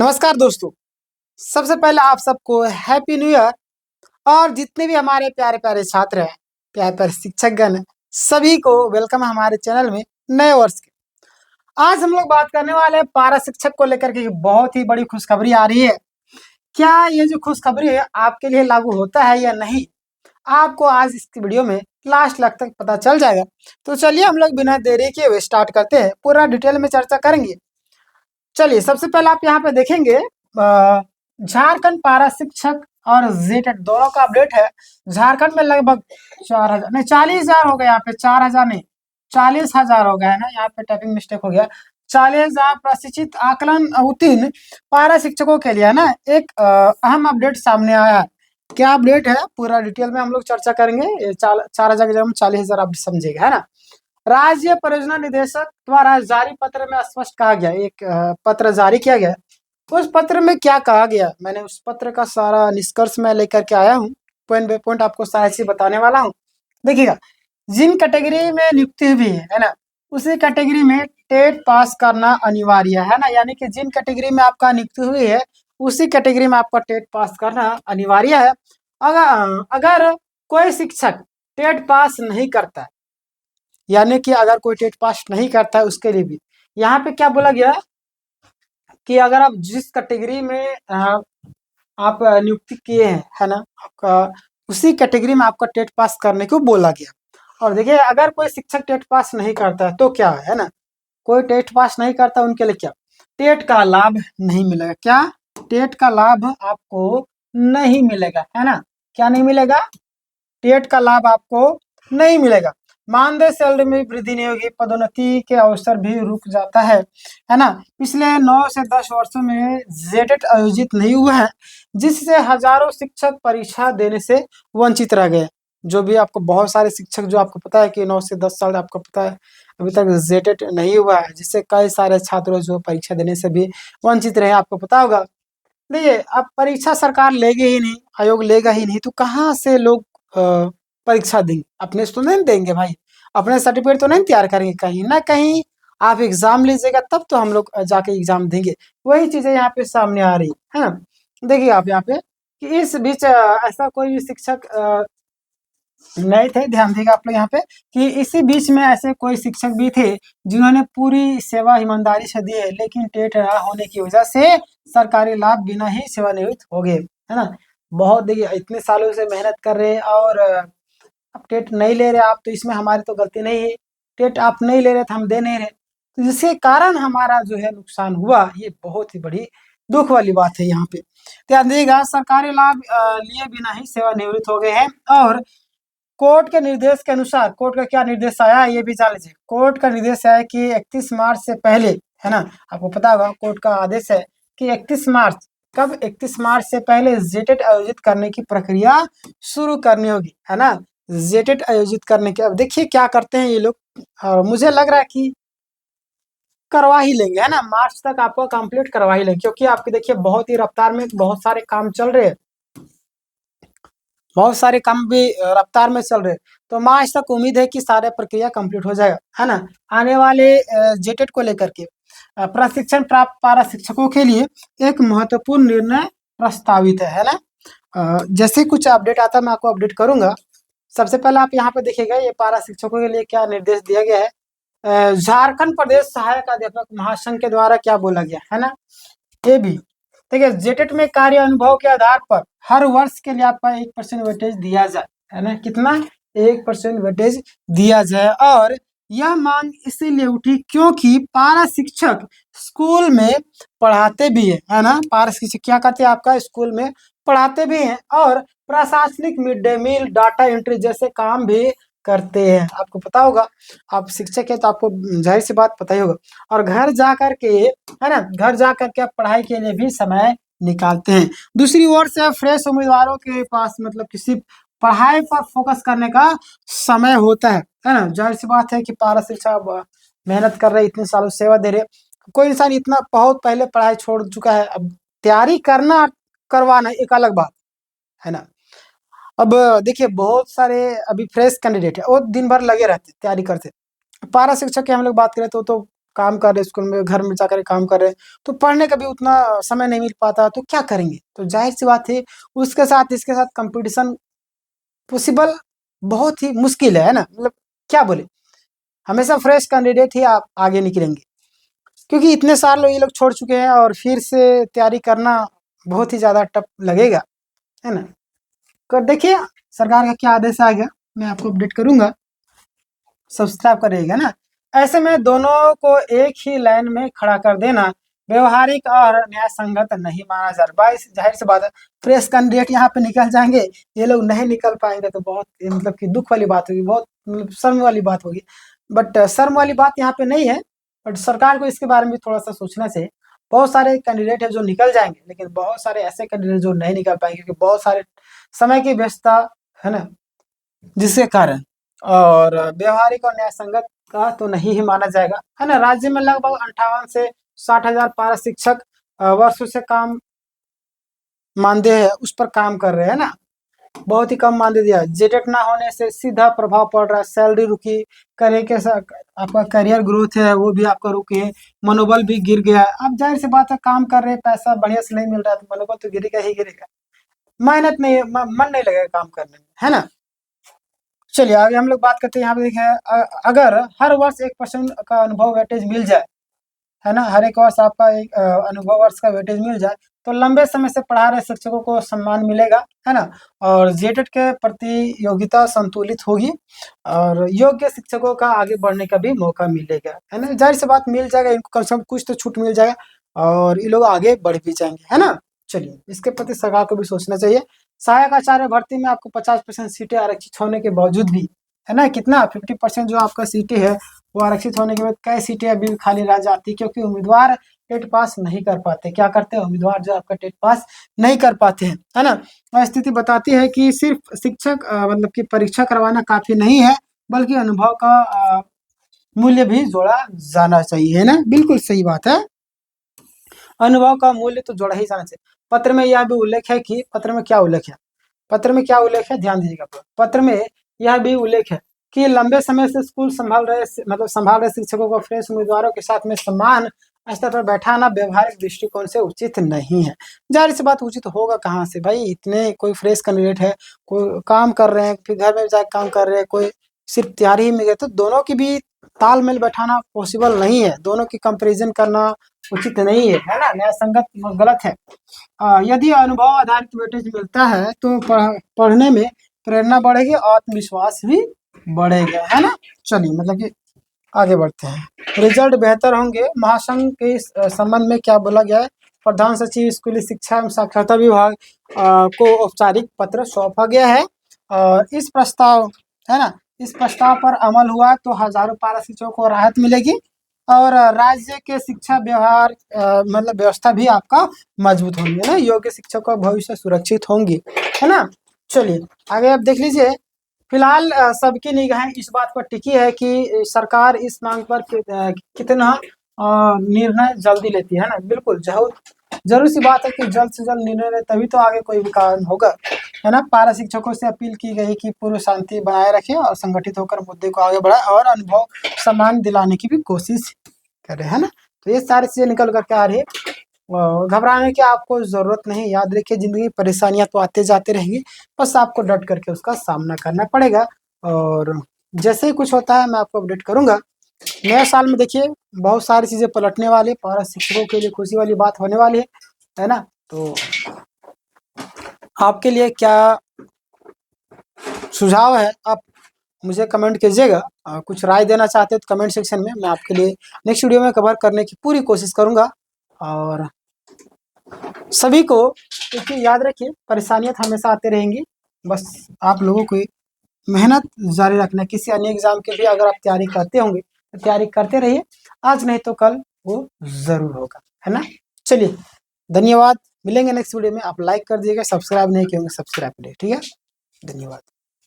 नमस्कार दोस्तों। सबसे पहले आप सबको हैप्पी न्यू ईयर। और जितने भी हमारे प्यारे प्यारे छात्र हैं, प्यारे प्यारे शिक्षकगण हैं, सभी को वेलकम है हमारे चैनल में नए वर्ष के। आज हम लोग बात करने वाले हैं पारा शिक्षक को लेकर के। बहुत ही बड़ी खुशखबरी आ रही है। क्या ये जो खुशखबरी है आपके लिए लागू होता है या नहीं, आपको आज इस वीडियो में लास्ट तक पता चल जाएगा। तो चलिए हम लोग बिना देरी किए हुए स्टार्ट करते हैं, पूरा डिटेल में चर्चा करेंगे। चलिए सबसे पहले आप यहाँ पे देखेंगे झारखंड पारा शिक्षक और जेटेट दोनों का अपडेट है। झारखंड में लगभग 4,000 नहीं 40,000 हो गया, यहाँ पे 4,000 नहीं 40,000 हो गया है ना, यहाँ पे टाइपिंग मिस्टेक हो गया। 40,000 प्रशिक्षित आकलन उत्तीर्ण पारा शिक्षकों के लिए है ना एक अहम अपडेट सामने आया है। क्या अपडेट है पूरा डिटेल में हम लोग चर्चा करेंगे। 4,000 की जगह हम 40,000 आप समझेगा है ना। राज्य परियोजना निदेशक द्वारा जारी पत्र में स्पष्ट कहा गया, एक पत्र जारी किया गया। उस पत्र में क्या कहा गया, मैंने उस पत्र का सारा निष्कर्ष मैं लेकर के आया हूँ। पॉइंट बाय पॉइंट आपको सारा चीज बताने वाला हूँ। देखिएगा, जिन कैटेगरी में नियुक्ति हुई है ना, उसी कैटेगरी में टेट पास करना अनिवार्य है ना। यानी कि जिन कैटेगरी में आपका नियुक्ति हुई है उसी कैटेगरी में आपका टेट पास करना अनिवार्य है। अगर कोई शिक्षक टेट पास नहीं करता, यानी कि अगर कोई टेट पास नहीं करता है उसके लिए भी यहाँ पे क्या बोला गया कि अगर आप जिस कैटेगरी में आप नियुक्ति किए हैं है ना, आपका उसी कैटेगरी में आपका टेट पास करने को बोला गया। और देखिए, अगर कोई शिक्षक टेट पास नहीं करता है तो क्या है ना, कोई टेट पास नहीं करता उनके लिए क्या, टेट का लाभ नहीं मिलेगा। क्या, टेट का लाभ आपको नहीं मिलेगा है ना। क्या नहीं मिलेगा, टेट का लाभ आपको नहीं मिलेगा। मानदेय सैलरी में वृद्धि नहीं होगी, पदोन्नति के अवसर भी रुक जाता है ना। पिछले 9 से 10 वर्षों में जेटेट आयोजित नहीं हुआ है, जिससे हजारों शिक्षक परीक्षा देने से वंचित रह गए। जो भी आपको बहुत सारे शिक्षक, जो आपको पता है कि 9 से 10 साल आपको पता है अभी तक जेटेट नहीं हुआ है, जिससे कई सारे छात्र जो परीक्षा देने से भी वंचित रहे, आपको पता होगा। देखिए, अब परीक्षा सरकार लेगी ही नहीं, आयोग लेगा ही नहीं, तो कहाँ से लोग परीक्षा देंगे? अपने से तो नहीं देंगे भाई, अपने सर्टिफिकेट तो नहीं तैयार करेंगे, कहीं ना कहीं आप एग्जाम लीजिएगा तब तो हम लोग जाके एग्जाम देंगे। वही चीजें यहाँ पे सामने आ रही है ना। देखिए आप यहाँ पे कि इस बीच ऐसा कोई भी शिक्षक नहीं थे, ध्यान देगा आप लोग यहाँ पे कि इसी बीच में ऐसे कोई शिक्षक भी थे जिन्होंने पूरी सेवा ईमानदारी से दी है, लेकिन टेट ना होने की वजह से सरकारी लाभ बिना ही सेवानिवृत्त हो गए है ना। बहुत, देखिए इतने सालों से मेहनत कर रहे हैं और अब टेट नहीं ले रहे आप, तो इसमें हमारी तो गलती नहीं है। टेट आप नहीं ले रहे तो हम दे नहीं रहे, तो जिसके कारण हमारा जो है नुकसान हुआ, ये बहुत ही बड़ी दुख वाली बात है। यहाँ पे ध्यान दीजिएगा, सरकारी लाभ लिए बिना ही सेवानिवृत्त हो गए हैं। और कोर्ट के निर्देश के अनुसार, कोर्ट का क्या निर्देश आया ये भी जान लीजिए। कोर्ट का निर्देश आया कि 31 मार्च से पहले है ना, आपको पता होगा कोर्ट का आदेश है कि 31 मार्च, कब, 31 मार्च से पहले जेटेट आयोजित करने की प्रक्रिया शुरू करनी होगी है ना। जेटेट आयोजित करने के, अब देखिए क्या करते हैं ये लोग, और मुझे लग रहा है कि करवा ही लेंगे है ना, मार्च तक आपको कंप्लीट करवा ही लेंगे, क्योंकि आपके देखिए बहुत ही रफ्तार में बहुत सारे काम चल रहे हैं, बहुत सारे काम भी रफ्तार में चल रहे हैं। तो मार्च तक उम्मीद है कि सारे प्रक्रिया कंप्लीट हो जाएगा है ना। आने वाले जेटेट को लेकर के प्रशिक्षण प्राप्त पारा शिक्षकों के लिए एक महत्वपूर्ण निर्णय प्रस्तावित है ना। जैसे कुछ अपडेट आता है मैं आपको अपडेट करूंगा। सबसे पहले आप यहाँ पे देखिएगा, ये पारा शिक्षकों के लिए क्या निर्देश दिया गया है। झारखंड प्रदेश सहायक अध्यापक महासंघ के द्वारा क्या बोला गया है ना, ये भी देखिए, जेटेट में कार्य अनुभव के आधार पर हर वर्ष के लिए आपका 1% वेटेज दिया जाए है ना। कितना, 1% वेटेज दिया जाए। और यह मांग इसीलिए उठी क्योंकि पारा शिक्षक स्कूल में पढ़ाते भी है ना। पारा शिक्षक क्या करते हैं, आपका स्कूल में पढ़ाते भी हैं और प्रशासनिक mid day meal, data entry जैसे काम भी करते हैं। आपको पता होगा, आप शिक्षक है तो आपको जाहिर सी बात पता ही होगा। और घर जा करके है ना, घर जा करके आप पढ़ाई के लिए भी समय निकालते हैं। दूसरी ओर से फ्रेश उम्मीदवारों के पास मतलब किसी पढ़ाई पर फोकस करने का समय होता है ना। जाहिर सी बात है कि पारा शिक्षक मेहनत कर रहे, इतने सालों सेवा दे रहे। कोई इंसान इतना बहुत पहले पढ़ाई छोड़ चुका है, अब तैयारी करना करवाना एक अलग बात है ना। अब देखिए, बहुत सारे अभी फ्रेश कैंडिडेट है, वो दिन भर लगे रहते तैयारी करते। पारा शिक्षक की हम लोग बात करें तो काम कर रहे, स्कूल में घर में जाकर काम कर रहे, तो पढ़ने का भी उतना समय नहीं मिल पाता, तो क्या करेंगे? तो ज़ाहिर-सी बात है, उसके साथ इसके साथ कॉम्पिटिशन पॉसिबल बहुत ही मुश्किल है ना? मतलब क्या बोले? हमेशा फ्रेश कैंडिडेट ही आप आगे निकलेंगे, क्योंकि इतने साल ये लोग छोड़ चुके हैं और फिर से तैयारी करना बहुत ही ज़्यादा टफ लगेगा, है ना? तो देखिए सरकार का क्या आदेश आएगा, मैं आपको अपडेट करूँगा। सब्सक्राइब करिएगा ना। ऐसे में दोनों को एक ही लाइन में खड़ा कर देना व्यवहारिक और न्याय संगत नहीं माना जा रहा। जाहिर सी बात है, फ्रेश कैंडिडेट यहाँ पे निकल जाएंगे, ये लोग नहीं निकल पाएंगे, तो बहुत मतलब कि दुख वाली बात होगी, बहुत मतलब शर्म वाली बात होगी। बट शर्म वाली बात यहाँ पे नहीं है, बट सरकार को इसके बारे में थोड़ा सा सोचना चाहिए। बहुत सारे कैंडिडेट है जो निकल जाएंगे, लेकिन बहुत सारे ऐसे कैंडिडेट जो नहीं निकल पाएंगे, क्योंकि बहुत सारे समय की व्यस्तता है ना, जिसके कारण और व्यवहारिक और न्याय संगत का तो नहीं ही माना जाएगा, है ना। राज्य में लगभग 58 से 60,000 पारा शिक्षक वर्षों से काम मानदेय है उस पर काम कर रहे हैं ना, बहुत ही कम मानदेय दिया। जेटेट ना होने से सीधा प्रभाव पड़ रहा है, सैलरी रुकी, करियर के साथ आपका करियर ग्रोथ है वो भी आपका रुकी है, मनोबल भी गिर गया है। अब जाहिर सी बात है, काम कर रहे हैं, पैसा बढ़िया से नहीं मिल रहा है, तो मनोबल तो गिरेगा ही गिरेगा, मेहनत नहीं, मन नहीं लगेगा काम करने में, है ना। चलिए आगे हम लोग बात करते हैं। यहाँ पे देखिए, अगर हर वर्ष 1% का अनुभव वेटेज मिल जाए, है ना, हर एक वर्ष आपका एक अनुभव वर्ष का वेटेज मिल जाए, तो लंबे समय से पढ़ा रहे शिक्षकों को सम्मान मिलेगा, है ना। और जेटेट के प्रतियोगिता संतुलित होगी और योग्य शिक्षकों का आगे बढ़ने का भी मौका मिलेगा, है ना। जाहिर सी बात मिल जाएगा इनको, कम से कम कुछ तो छूट मिल जाएगा और ये लोग आगे बढ़ भी जाएंगे, है ना। चलिए इसके प्रति सरकार को भी सोचना चाहिए। सहायक आचार्य भर्ती में आपको 50% सीटें आरक्षित होने के बावजूद भी, है ना, कितना 50% जो आपका सीटें है वो आरक्षित होने के बाद कई सीटें अभी भी खाली रह जाती, क्योंकि उम्मीदवार टेट पास नहीं कर पाते। क्या करते हैं उम्मीदवार, जो आपका टेट पास नहीं कर पाते हैं, है ना। और स्थिति बताती है कि सिर्फ शिक्षक मतलब कि परीक्षा करवाना काफी नहीं है, बल्कि अनुभव का मूल्य भी जोड़ा जाना चाहिए, है ना। बिल्कुल सही बात है, अनुभव का मूल्य तो जोड़ा ही जाना चाहिए। पत्र में यह भी उल्लेख है कि पत्र में क्या उल्लेख है, पत्र में क्या उल्लेख है, ध्यान दीजिएगा। पत्र में यह भी उल्लेख है कि लंबे समय से स्कूल संभाल रहे शिक्षकों को फ्रेश उम्मीदवारों के साथ में समान स्तर पर बैठाना व्यवहारिक दृष्टिकोण से उचित नहीं है। जाहिर सी बात, उचित होगा कहाँ से भाई, इतने कोई फ्रेश कैंडिडेट है, कोई काम कर रहे हैं, फिर घर में जाकर काम कर रहे हैं, कोई सिर्फ तैयारी ही में गए, तो दोनों की भी तालमेल बैठाना पॉसिबल नहीं है, दोनों की कंपेरिजन करना उचित नहीं है ना, न्याय संगत गलत है। यदि अनुभव आधारित वेटेज मिलता है तो पढ़ने में प्रेरणा बढ़ेगी, आत्मविश्वास भी बढ़ेगा, है ना। चलिए मतलब कि आगे बढ़ते हैं। रिजल्ट बेहतर होंगे, महासंघ के इस संबंध में क्या बोला गया है। प्रधान सचिव स्कूली शिक्षा एवं साक्षरता विभाग को औपचारिक पत्र सौंपा गया है और इस प्रस्ताव, है ना, इस प्रस्ताव पर अमल हुआ तो हजारों पारा शिक्षकों को राहत मिलेगी और राज्य के शिक्षा व्यवहार मतलब व्यवस्था भी आपका मजबूत होंगी, है ना, योग्य शिक्षक का भविष्य सुरक्षित होंगी, है ना। चलिए आगे आप देख लीजिए। फिलहाल सबकी निगाहें इस बात पर टिकी है कि सरकार इस मांग पर कितना निर्णय जल्दी लेती है ना। बिल्कुल जरूर सी बात है कि जल्द से जल्द निर्णय ले, तभी तो आगे कोई भी कारण होगा, है ना। पारा शिक्षकों से अपील की गई कि पूर्व शांति बनाए रखें और संगठित होकर मुद्दे को आगे बढ़ाए और अनुभव सम्मान दिलाने की भी कोशिश करें, है ना। तो ये सारी चीजें निकल करके आ रही है, घबराने की आपको जरूरत नहीं। याद रखिए, जिंदगी में परेशानियां तो आते जाते रहेंगी, बस आपको डट करके उसका सामना करना पड़ेगा और जैसे ही कुछ होता है मैं आपको अपडेट करूंगा। नए साल में देखिए बहुत सारी चीजें पलटने वाली, पारा शिक्षकों के लिए खुशी वाली बात होने वाली है ना। तो आपके लिए क्या सुझाव है, आप मुझे कमेंट कीजिएगा। कुछ राय देना चाहते हैं तो कमेंट सेक्शन में, मैं आपके लिए नेक्स्ट वीडियो में कवर करने की पूरी कोशिश करूंगा। और सभी को क्योंकि याद रखिए, परेशानियां तो हमेशा आते रहेंगी, बस आप लोगों को मेहनत जारी रखना। किसी अन्य एग्जाम के भी अगर आप तैयारी करते होंगे तो तैयारी करते रहिए, आज नहीं तो कल वो जरूर होगा, है ना। चलिए धन्यवाद, मिलेंगे नेक्स्ट वीडियो में। आप लाइक कर दीजिएगा, सब्सक्राइब नहीं किए होंगे सब्सक्राइब करिए, ठीक है। धन्यवाद।